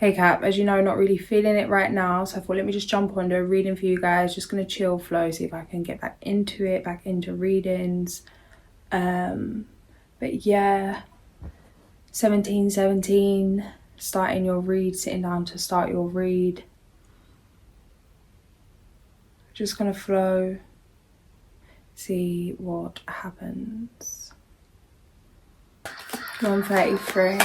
Hey Cap, as you know, not really feeling it right now, so I thought let me just jump on a reading for you guys. Just gonna chill flow, see if I can get back into it, back into readings. But yeah, 1717, starting your read, sitting down to start your read. Just gonna flow, see what happens. 133.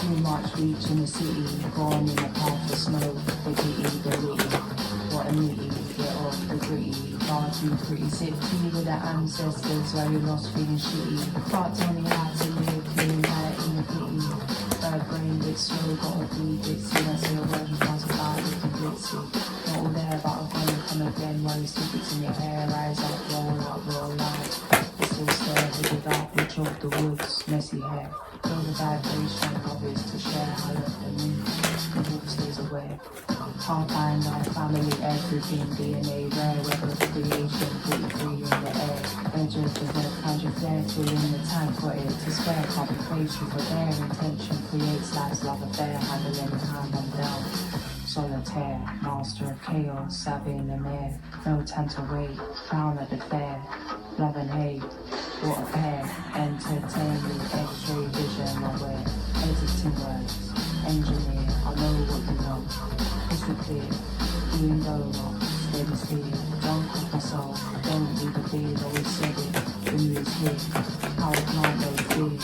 Too much reach in the city, born in a path of smoke, the gritty, the litty. What a nitty, get off the gritty, far too pretty. Sit free with the ancestors where you lost feeling shitty. Can't tell me how to live, feeling bad in the pity. Third brain bit slow, gotta be ditzy. I say a word you can't survive, you can blitzy. Not all there, but I'm gonna come again while you stick it in your hair. Rise up, roll out. Still stare with the dark reach of the woods, messy hair. Feel the vibration of it to share. I left the moon, the wolf stays away. Can't find our family, everything, DNA rare. Weather of creation, 43 in the air. Edge of the web, find your flare, fill in the tank for it to spare. Can't be faithful for their intention, creates life's love affair. Handling hand on down. Solitaire, master of chaos, savvy in the air. No time to wait, found at the fair. Love and hate, what a pair. Entertaining, x-ray vision aware. Editing words, engineer, I know what you want. Crystal clear, doing go steady steer. Drunk off my soul, don't leave the beard, always said it. The news here, power plant no fear.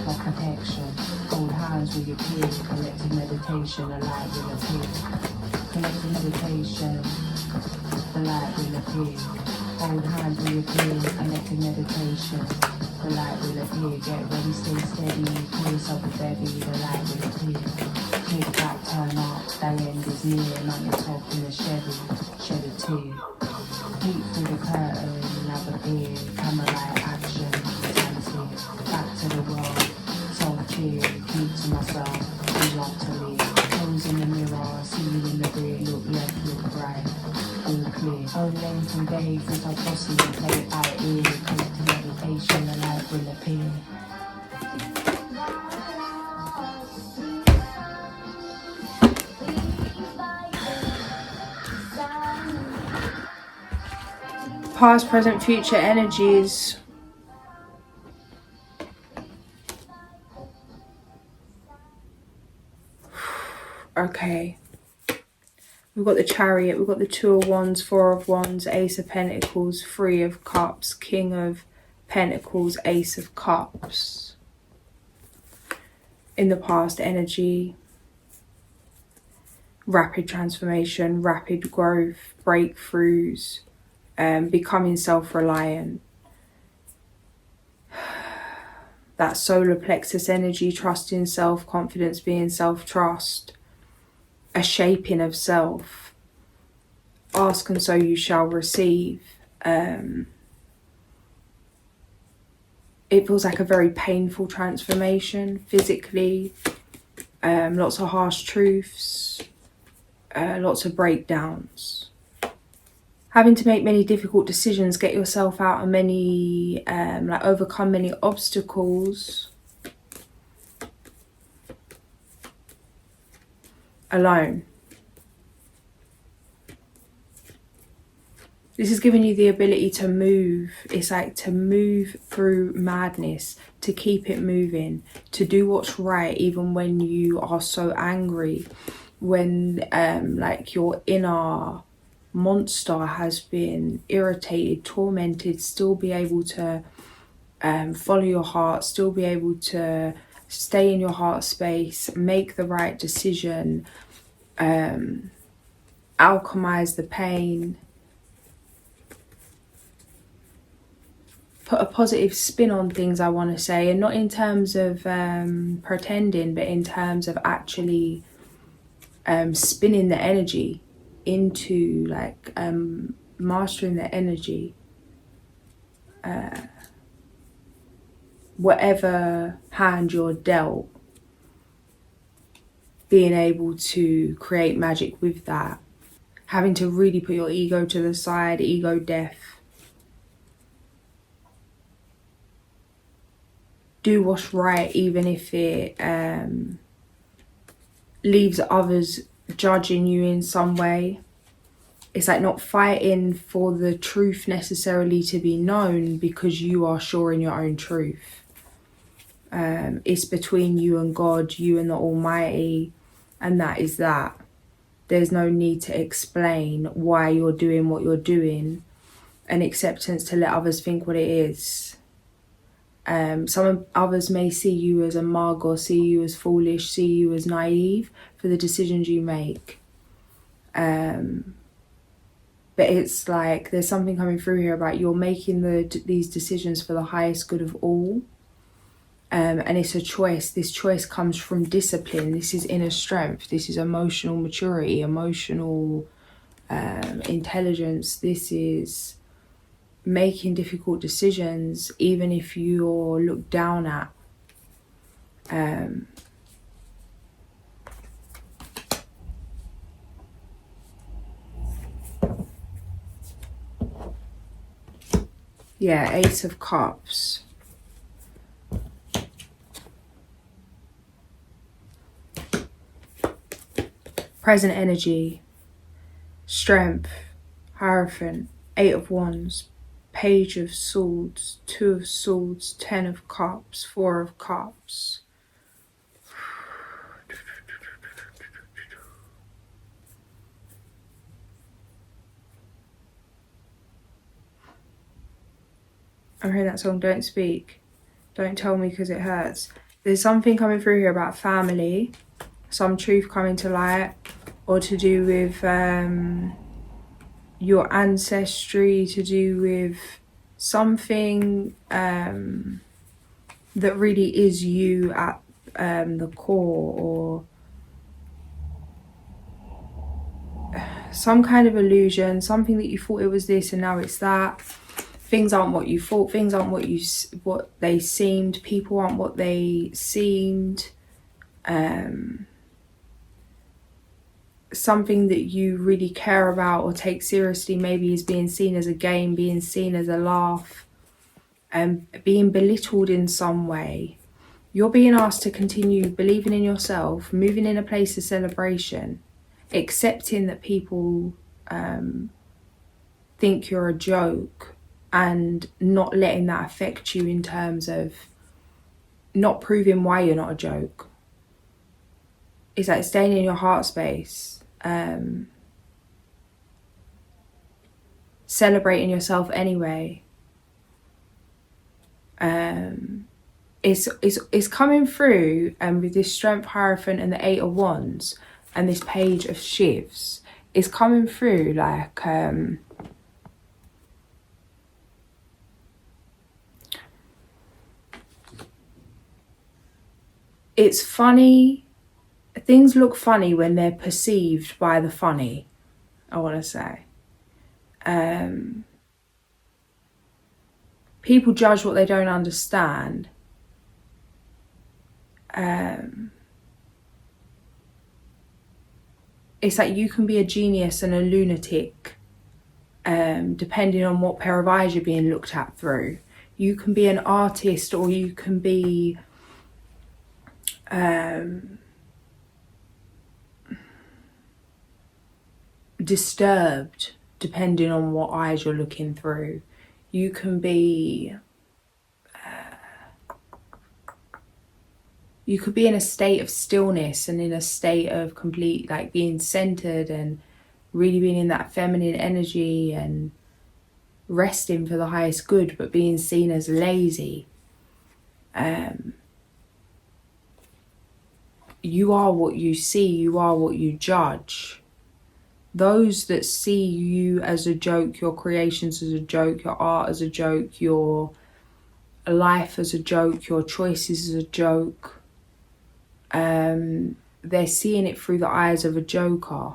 My protection, hold hands with your peer. Collective meditation, a light will appear. Collective meditation, the light will appear. Hold hands with your peer. Collective meditation, the light will appear. Get ready, stay steady. Pull yourself a bevy, the light will appear. Kick back, turn up, that end is near. Not your top in a Chevy, shed a tear. Peek through the curtain, have a beer. Camera light action, intensity. Back to the world, soul cheer. Keep to myself, we love to live. Pose in the mirror, see you in the rear. Look left, look right, all clear. Own lane from day, think I'll possibly play it by ear. Collective meditation, the light will appear. Past, present, future energies. Okay. We've got the Chariot, we've got the Two of Wands, Four of Wands, Ace of Pentacles, Three of Cups, King of Pentacles, Ace of Cups. In the past energy, rapid transformation, rapid growth, breakthroughs, becoming self-reliant. That solar plexus energy, trust in self, confidence being self-trust, a shaping of self. Ask and so you shall receive. It feels like a very painful transformation physically. Lots of harsh truths, lots of breakdowns. Having to make many difficult decisions, get yourself out of many, overcome many obstacles alone. This is giving you the ability to move. It's like to move through madness, to keep it moving, to do what's right even when you are so angry, when your inner monster has been irritated, tormented. Still be able to follow your heart, still be able to stay in your heart space, make the right decision, alchemize the pain, put a positive spin on things, I want to say, and not in terms of pretending, but in terms of actually spinning the energy into mastering the energy. Whatever hand you're dealt, being able to create magic with that. Having to really put your ego to the side, ego death. do what's right, even if it leaves others judging you in some way. It's like not fighting for the truth necessarily to be known because you are sure in your own truth. It's between you and God, you and the Almighty, and that is that. There's no need to explain why you're doing what you're doing, and acceptance to let others think what it is. Some others may see you as a mug or see you as foolish, see you as naive for the decisions you make. But it's like there's something coming through here about you're making these decisions for the highest good of all. And it's a choice. This choice comes from discipline. This is inner strength. This is emotional maturity, emotional intelligence. This is making difficult decisions, even if you're looked down at. Yeah, Ace of Cups. Present energy, strength, Hierophant, 8 of Wands, Page of Swords, 2 of Swords, 10 of Cups, 4 of Cups. I'm hearing that song, Don't Speak, Don't Tell Me Because It Hurts. There's something coming through here about family, some truth coming to light, or to do with your ancestry, to do with something that really is you at the core, or some kind of illusion, something that you thought it was this and now it's that. Things aren't what you thought, things aren't what they seemed, people aren't what they seemed. Something that you really care about or take seriously maybe is being seen as a game, being seen as a laugh, and being belittled in some way. You're being asked to continue believing in yourself, moving in a place of celebration, accepting that people think you're a joke, and not letting that affect you in terms of not proving why you're not a joke. It's like staying in your heart space. Celebrating yourself anyway. It's coming through with this Strength Hierophant and the 8 of Wands and this Page of Shivs. It's coming through like it's funny. Things look funny when they're perceived by the funny, I want to say. People judge what they don't understand. It's like you can be a genius and a lunatic, depending on what pair of eyes you're being looked at through. You can be an artist, or you can be disturbed, depending on what eyes you're looking through. You can be you could be in a state of stillness and in a state of complete, like, being centered and really being in that feminine energy and resting for the highest good, but being seen as lazy. You are what you see, you are what you judge. Those that see you as a joke, your creations as a joke, your art as a joke, your life as a joke, your choices as a joke, they're seeing it through the eyes of a joker.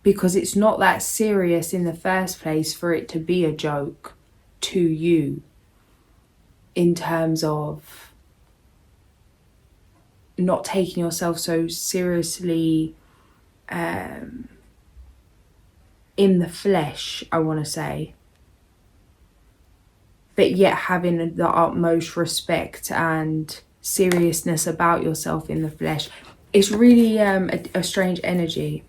Because it's not that serious in the first place for it to be a joke to you, in terms of not taking yourself so seriously, in the flesh, I want to say, but yet having the utmost respect and seriousness about yourself in the flesh. It's really a strange energy.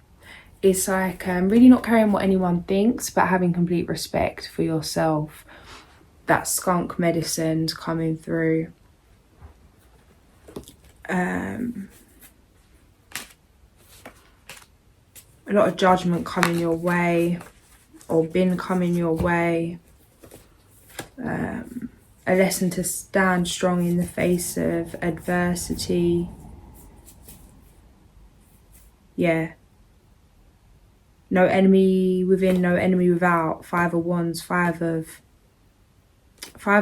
It's like really not caring what anyone thinks, but having complete respect for yourself. That skunk medicine's coming through. A lot of judgment coming your way, or been coming your way. A lesson to stand strong in the face of adversity. Yeah. No enemy within, no enemy without. 5 of Wands, 5 of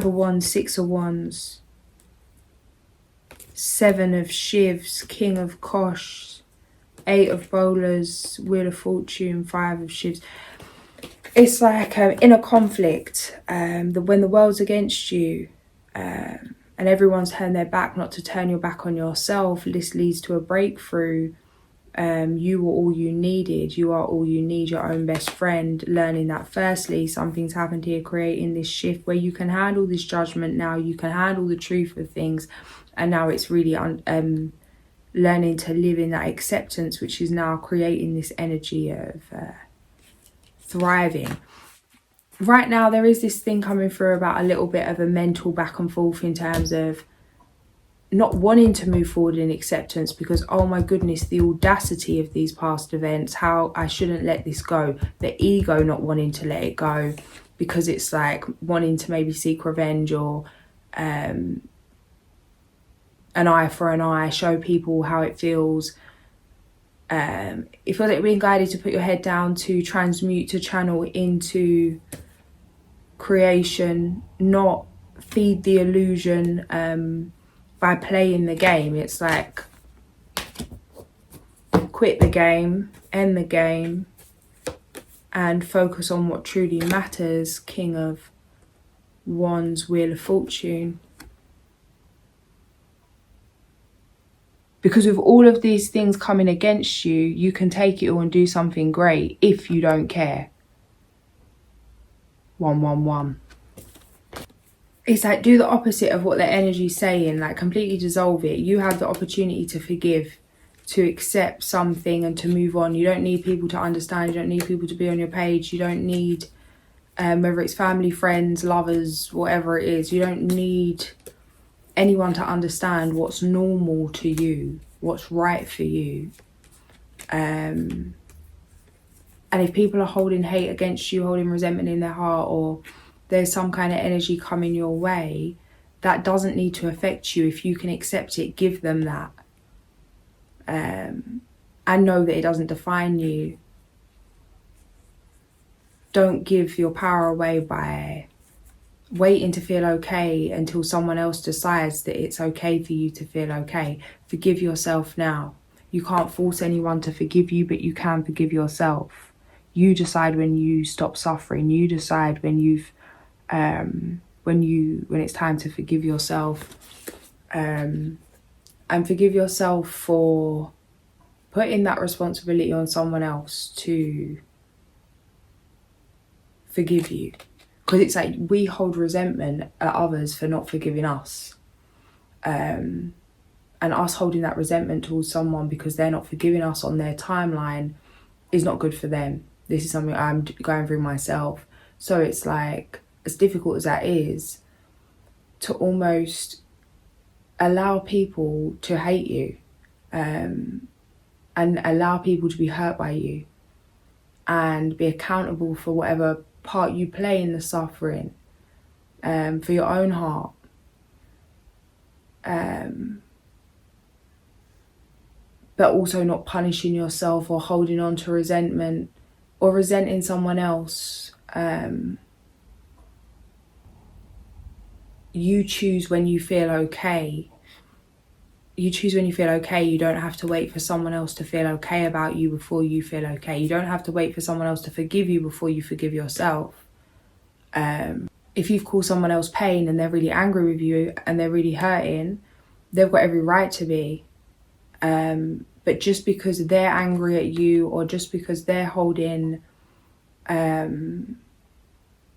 Wands, 6 of Wands, 7 of Shivs, King of Kosh, 8 of Bowlers, Wheel of Fortune, 5 of Shivs. It's like in a conflict, when the world's against you, and everyone's turned their back, not to turn your back on yourself. This leads to a breakthrough. You were all you needed. You are all you need, your own best friend. Learning that firstly, something's happened here, creating this shift where you can handle this judgment now. You can handle the truth of things. And now it's really learning to live in that acceptance, which is now creating this energy of thriving. Right now, there is this thing coming through about a little bit of a mental back and forth in terms of not wanting to move forward in acceptance because, oh my goodness, the audacity of these past events, how I shouldn't let this go. The ego not wanting to let it go because it's like wanting to maybe seek revenge or an eye for an eye, show people how it feels. It feels like being guided to put your head down, to transmute, to channel into creation, not feed the illusion by playing the game. It's like quit the game, end the game, and focus on what truly matters. King of Wands, Wheel of Fortune. Because with all of these things coming against you, you can take it all and do something great if you don't care. 111. It's like do the opposite of what the energy's saying, like completely dissolve it. You have the opportunity to forgive, to accept something and to move on. You don't need people to understand. You don't need people to be on your page. You don't need, whether it's family, friends, lovers, whatever it is, you don't need anyone to understand what's normal to you, what's right for you. And if people are holding hate against you, holding resentment in their heart, or there's some kind of energy coming your way, that doesn't need to affect you. If you can accept it, give them that. And know that it doesn't define you. Don't give your power away by waiting to feel okay until someone else decides that it's okay for you to feel okay. Forgive yourself now. You can't force anyone to forgive you, but you can forgive yourself. You decide when you stop suffering. You decide when you've when it's time to forgive yourself. And forgive yourself for putting that responsibility on someone else to forgive you. Because it's like we hold resentment at others for not forgiving us. And us holding that resentment towards someone because they're not forgiving us on their timeline is not good for them. This is something I'm going through myself. So it's like, as difficult as that is, to almost allow people to hate you and allow people to be hurt by you and be accountable for whatever part you play in the suffering, for your own heart. But also not punishing yourself or holding on to resentment or resenting someone else. You choose when you feel okay. You choose when you feel okay. You don't have to wait for someone else to feel okay about you before you feel okay. You don't have to wait for someone else to forgive you before you forgive yourself. If you've caused someone else pain and they're really angry with you and they're really hurting, they've got every right to be. But just because they're angry at you or just because they're holding They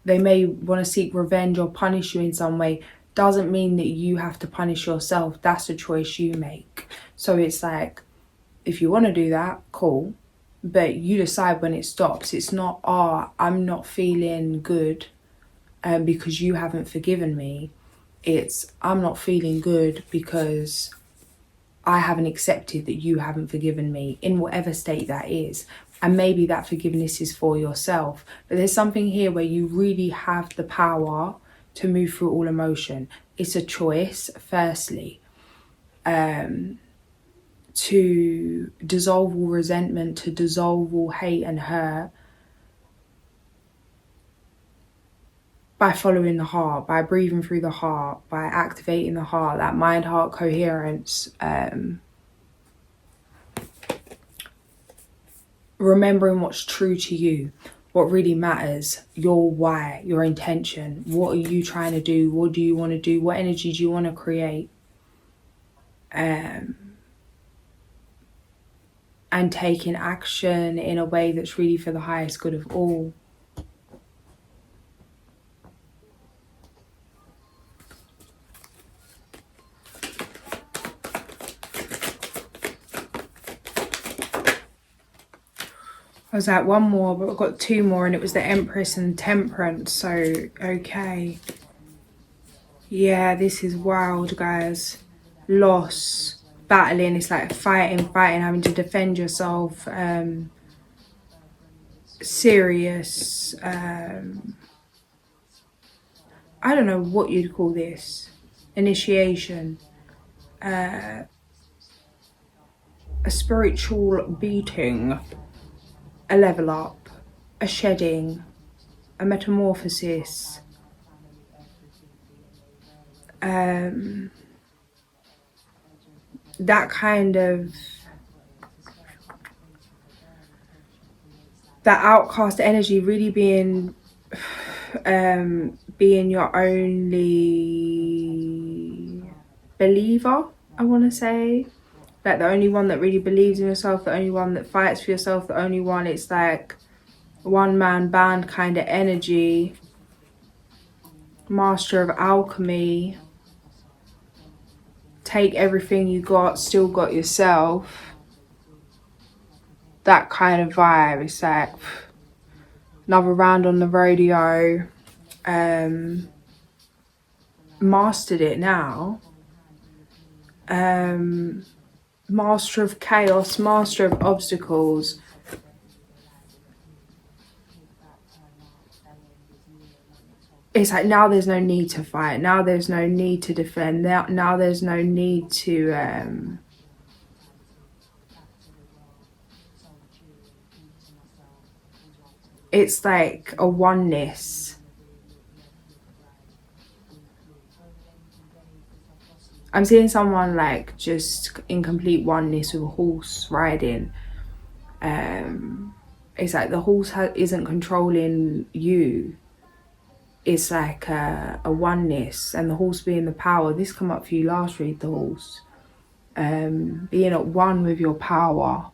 may want to seek revenge or punish you in some way. Doesn't mean that you have to punish yourself. That's a choice you make. So it's like, if you want to do that, cool. But you decide when it stops. It's not, I'm not feeling good because you haven't forgiven me. It's, I'm not feeling good because I haven't accepted that you haven't forgiven me, in whatever state that is. And maybe that forgiveness is for yourself. But there's something here where you really have the power to move through all emotion. It's a choice, firstly, to dissolve all resentment, to dissolve all hate and hurt by following the heart, by breathing through the heart, by activating the heart, that mind-heart coherence, remembering what's true to you, what really matters, your why, your intention. What are you trying to do? What do you want to do? What energy do you want to create? And taking action in a way that's really for the highest good of all. I was like, one more, but I've got two more, and it was the Empress and Temperance. So, okay. Yeah, this is wild, guys. Loss, battling. It's like fighting, having to defend yourself. Serious. I don't know what you'd call this. Initiation. A spiritual beating. A level up, a shedding, a metamorphosis, that kind of, that outcast energy really being your only believer, I want to say. Like the only one that really believes in yourself, the only one that fights for yourself, the only one, it's like one man band kind of energy. Master of alchemy. Take everything you got, still got yourself. That kind of vibe. It's like another round on the rodeo. Mastered it now. Master of chaos, master of obstacles. It's like now there's no need to fight. Now there's no need to defend. Now there's no need to... It's like a oneness. I'm seeing someone like just in complete oneness with a horse riding. It's like the horse isn't controlling you. It's like a oneness, and the horse being the power. This come up for you last read, the horse. Being at one with your power.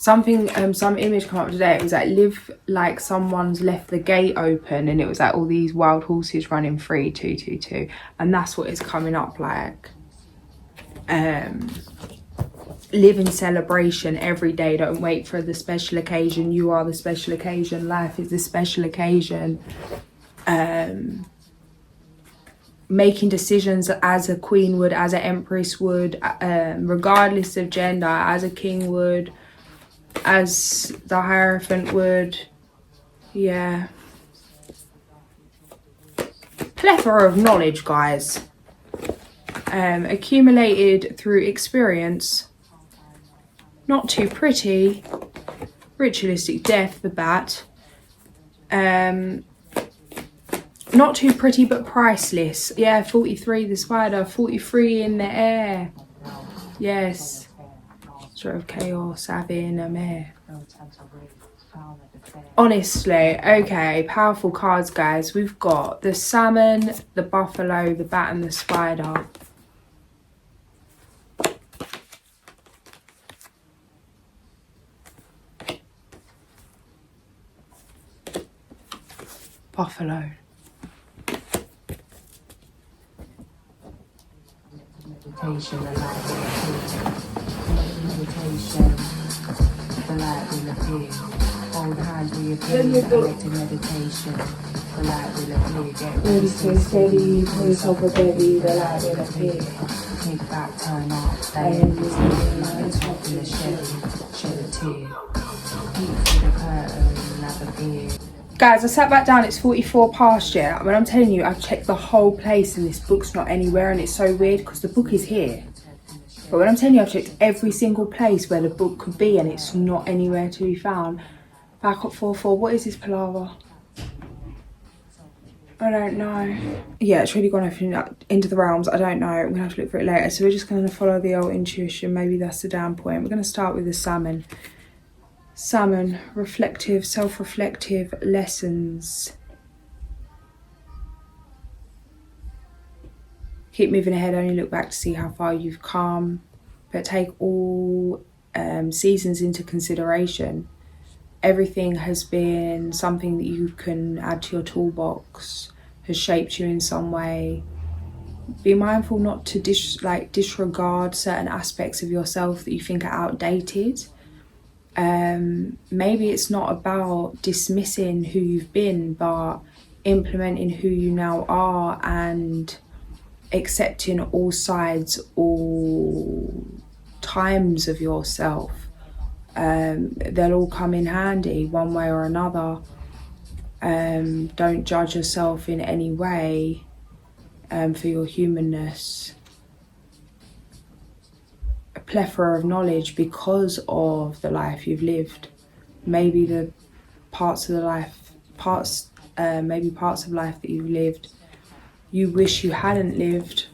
Something, some image come up today. It was like, live like someone's left the gate open, and it was like all these wild horses running free, 222, and that's what it's coming up like. Live in celebration every day. Don't wait for the special occasion. You are the special occasion. Life is the special occasion. Making decisions as a queen would, as an empress would, regardless of gender, as a king would, as the Hierophant would. Yeah. Plethora of knowledge, guys. Accumulated through experience. Not too pretty. Ritualistic death, the bat. Not too pretty, but priceless. Yeah, 43, the spider. 43 in the air. Yes. Sort of chaos, having a mare. Honestly, okay, powerful cards, guys. We've got the salmon, the buffalo, the bat, and the spider. Buffalo. Meditation, the light will appear. Meditation, the light will appear. Hold hands with your pain, collective meditation. The light will appear. Get ready, stay steady. Place over belly, the light will appear. Take back, turn up, stay in this room like the top in the shed a tear. Peek through the curtain, like a beer. Guys, I sat back down, it's 44 past yet. When I'm telling you, I've checked the whole place and this book's not anywhere, and it's so weird because the book is here. But when I'm telling you, I've checked every single place where the book could be and it's not anywhere to be found. Back up 4-4, what is this palaver? I don't know. Yeah, it's really gone off into the realms. I don't know. I'm gonna have to look for it later. So we're just gonna follow the old intuition. Maybe that's the down point. We're gonna start with the salmon. Salmon, reflective, self-reflective lessons. Keep moving ahead, only look back to see how far you've come. But take all seasons into consideration. Everything has been something that you can add to your toolbox, has shaped you in some way. Be mindful not to disregard certain aspects of yourself that you think are outdated. Maybe it's not about dismissing who you've been, but implementing who you now are and accepting all sides, all times of yourself. They'll all come in handy one way or another. Don't judge yourself in any way for your humanness. A plethora of knowledge because of the life you've lived. Maybe the parts of life that you've lived you wish you hadn't lived.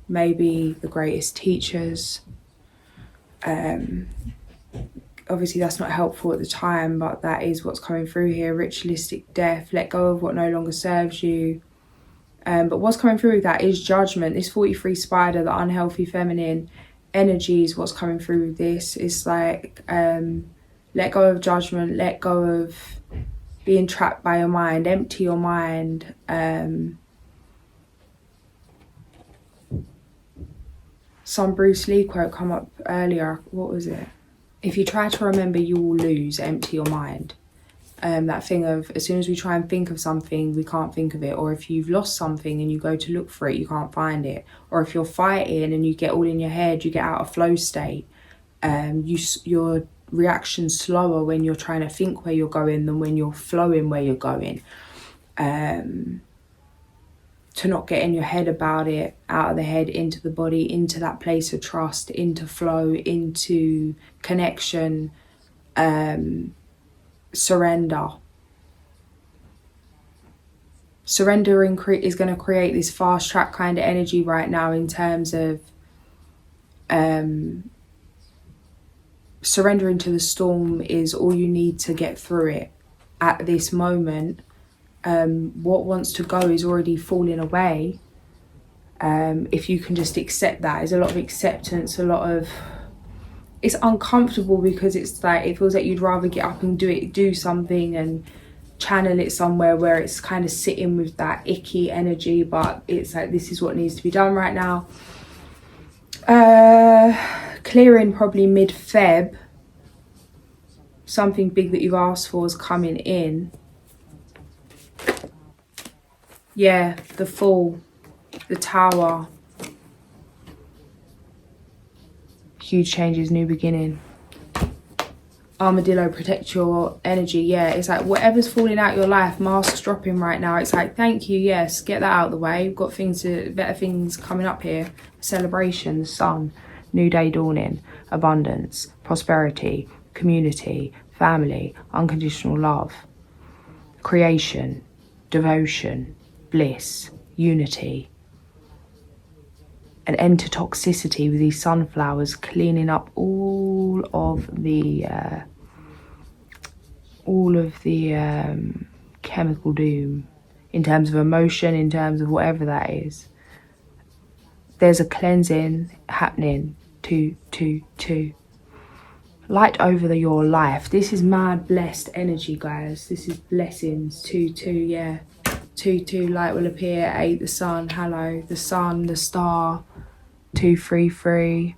Maybe the greatest teachers. Obviously that's not helpful at the time, but that is what's coming through here. Ritualistic death, let go of what no longer serves you. But what's coming through with that is judgment. This 43 spider, the unhealthy feminine energy is what's coming through with this. It's like, let go of judgment, let go of being trapped by your mind, empty your mind. Some Bruce Lee quote come up earlier. What was it? If you try to remember, you will lose. Empty your mind. That thing of as soon as we try and think of something, we can't think of it. Or if you've lost something and you go to look for it, you can't find it. Or if you're fighting and you get all in your head, you get out of flow state. Your reaction's slower when you're trying to think where you're going than when you're flowing where you're going. To not get in your head about it, out of the head, into the body, into that place of trust, into flow, into connection, surrender. Surrendering is going to create this fast track kind of energy right now in terms of surrendering to the storm is all you need to get through it at this moment. What wants to go is already falling away. If you can just accept that, there's a lot of acceptance, it's uncomfortable because it's like it feels like you'd rather get up and do something and channel it somewhere where it's kind of sitting with that icky energy, but it's like this is what needs to be done right now. Clearing probably mid-Feb. Something big that you've asked for is coming in. Yeah, the Fool, the Tower. Huge changes, new beginning. Armadillo, protect your energy. Yeah, it's like whatever's falling out your life, masks dropping right now. It's like, thank you, yes, get that out of the way. We've got better things coming up here. Celebration, the sun, new day dawning, abundance, prosperity, community, family, unconditional love, creation, devotion, bliss, unity. An end to toxicity with these sunflowers, cleaning up all of the chemical doom in terms of emotion, in terms of whatever that is. There's a cleansing happening. Two. light over your life. This is mad blessed energy, guys. This is blessings. 2-2, yeah. 2-2, light will appear. 8, the sun, hello. The sun, the star. 2-3-3.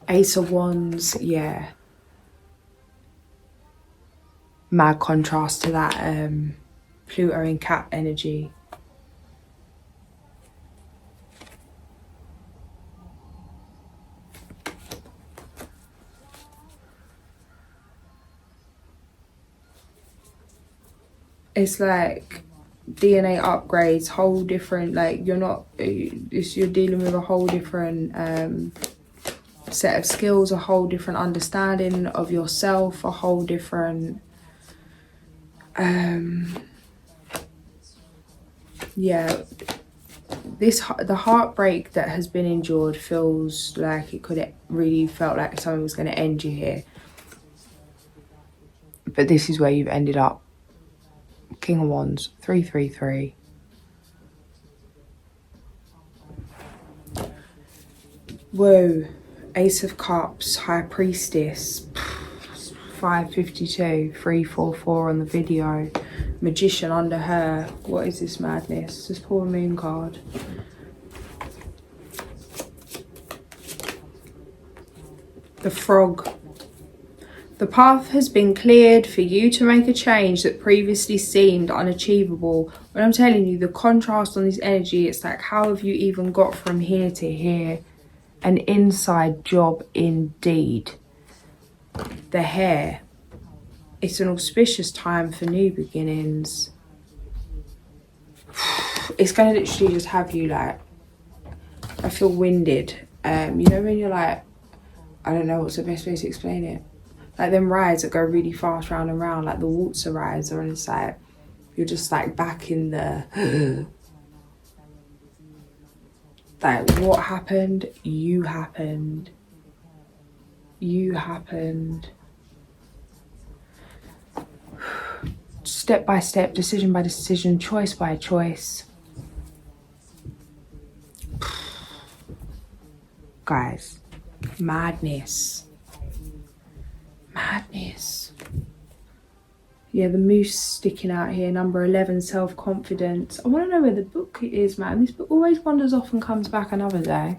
Ace of Wands, yeah. Mad contrast to that Pluto in Cap energy. It's like DNA upgrades, whole different, like you're dealing with a whole different set of skills, a whole different understanding of yourself, a whole different yeah, the heartbreak that has been endured feels like it could really felt like something was going to end you here, but this is where you've ended up. King of Wands, 3-3-3. Whoa. Ace of Cups, High Priestess, 552, 344 on the video. Magician under her. What is this madness? Just pull a moon card. The Frog. The path has been cleared for you to make a change that previously seemed unachievable. When I'm telling you, the contrast on this energy, it's like, how have you even got from here to here? An inside job indeed. The Hare. It's an auspicious time for new beginnings. It's going to literally just have you like, I feel winded. You know when you're like, I don't know what's the best way to explain it. Like them rides that go really fast round and round, like the waltzer rides, or it's like, you're just like back in the, like what happened? You happened. You happened. Step by step, decision by decision, choice by choice. Guys, madness. Madness. Yeah, the moose sticking out here. Number 11, self-confidence. I want to know where the book is, man. This book always wanders off and comes back another day.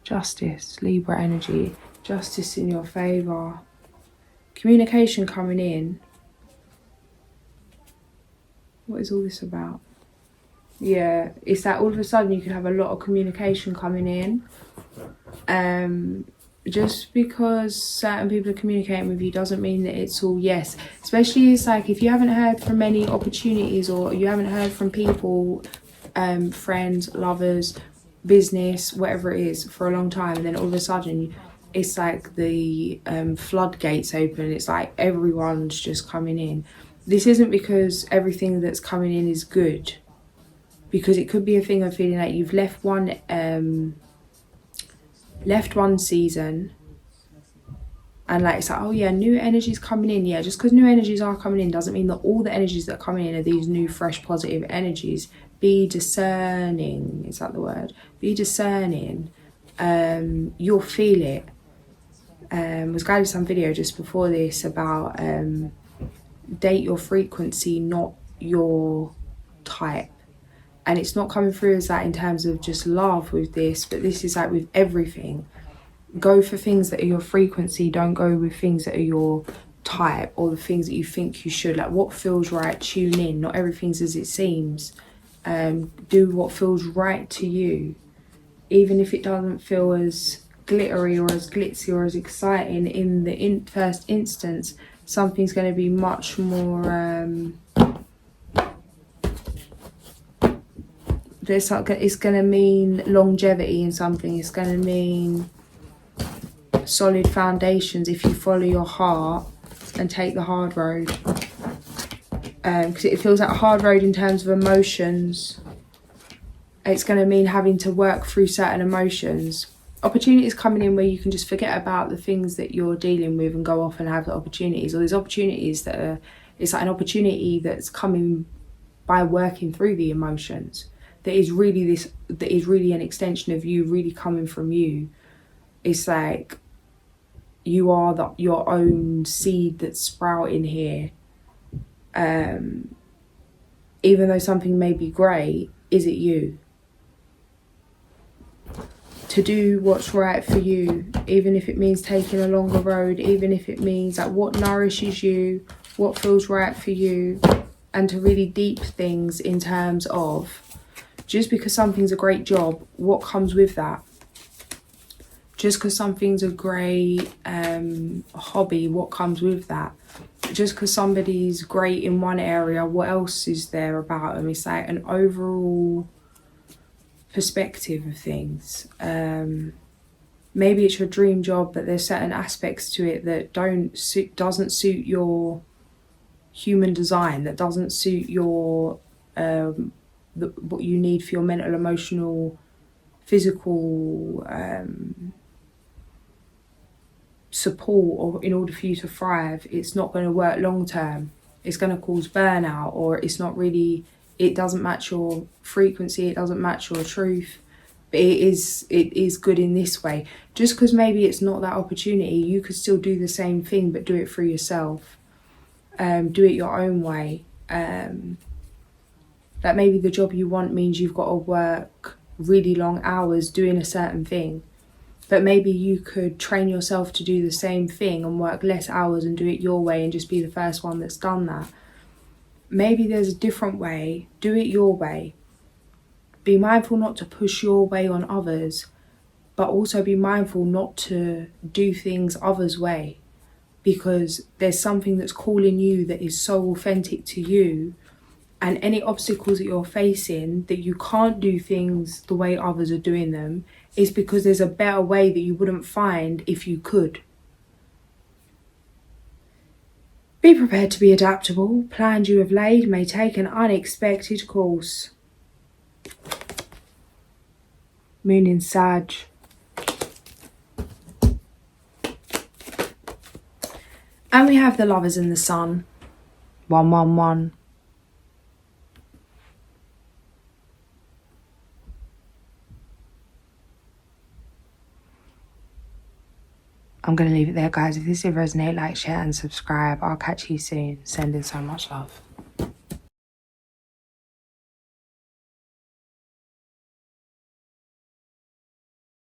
Justice, Libra energy. Justice in your favour. Communication coming in. What is all this about? Yeah, it's that all of a sudden you can have a lot of communication coming in. Just because certain people are communicating with you doesn't mean that it's all yes. Especially it's like if you haven't heard from many opportunities, or you haven't heard from people, friends, lovers, business, whatever it is, for a long time, and then all of a sudden it's like the floodgates open. It's like everyone's just coming in. This isn't because everything that's coming in is good, because it could be a thing of feeling like you've left one season and like it's like, oh yeah, new energies coming in. Yeah, just because new energies are coming in doesn't mean that all the energies that are coming in are these new fresh positive energies. Be discerning, is that the word? Be discerning. You'll feel it. Was guided some video just before this about date your frequency, not your type. And it's not coming through as that in terms of just love with this, but this is like with everything. Go for things that are your frequency. Don't go with things that are your type or the things that you think you should. Like what feels right, tune in. Not everything's as it seems. Do what feels right to you. Even if it doesn't feel as glittery or as glitzy or as exciting in the first instance, something's going to be much more... it's going to mean longevity in something. It's going to mean solid foundations if you follow your heart and take the hard road. Because it feels like a hard road in terms of emotions. It's going to mean having to work through certain emotions. Opportunities coming in where you can just forget about the things that you're dealing with and go off and have the opportunities. Or there's opportunities that are... It's like an opportunity that's coming by working through the emotions. that is really an extension of you, really coming from you. It's like you are your own seed that's sprouting here. Even though something may be great, is it you? To do what's right for you, even if it means taking a longer road, even if it means like what nourishes you, what feels right for you, and to really deep things in terms of just because something's a great job, what comes with that? Just because something's a great hobby, what comes with that? Just because somebody's great in one area, what else is there about them? It's like an overall perspective of things. Maybe it's your dream job, but there's certain aspects to it that doesn't suit your human design, that doesn't suit your what you need for your mental, emotional, physical support, or in order for you to thrive. It's not going to work long term. It's going to cause burnout, or it's not really, it doesn't match your frequency, it doesn't match your truth. But it is good in this way. Just because maybe it's not that opportunity, you could still do the same thing, but do it for yourself. Do it your own way. That maybe the job you want means you've got to work really long hours doing a certain thing. But maybe you could train yourself to do the same thing and work less hours and do it your way and just be the first one that's done that. Maybe there's a different way. Do it your way. Be mindful not to push your way on others, but also be mindful not to do things others' way, because there's something that's calling you that is so authentic to you. And any obstacles that you're facing, that you can't do things the way others are doing them, is because there's a better way that you wouldn't find if you could. Be prepared to be adaptable. Plans you have laid may take an unexpected course. Moon in Sag. And we have the Lovers in the Sun. 111. I'm going to leave it there, guys. If this did resonate, like, share and subscribe. I'll catch you soon. Sending so much love.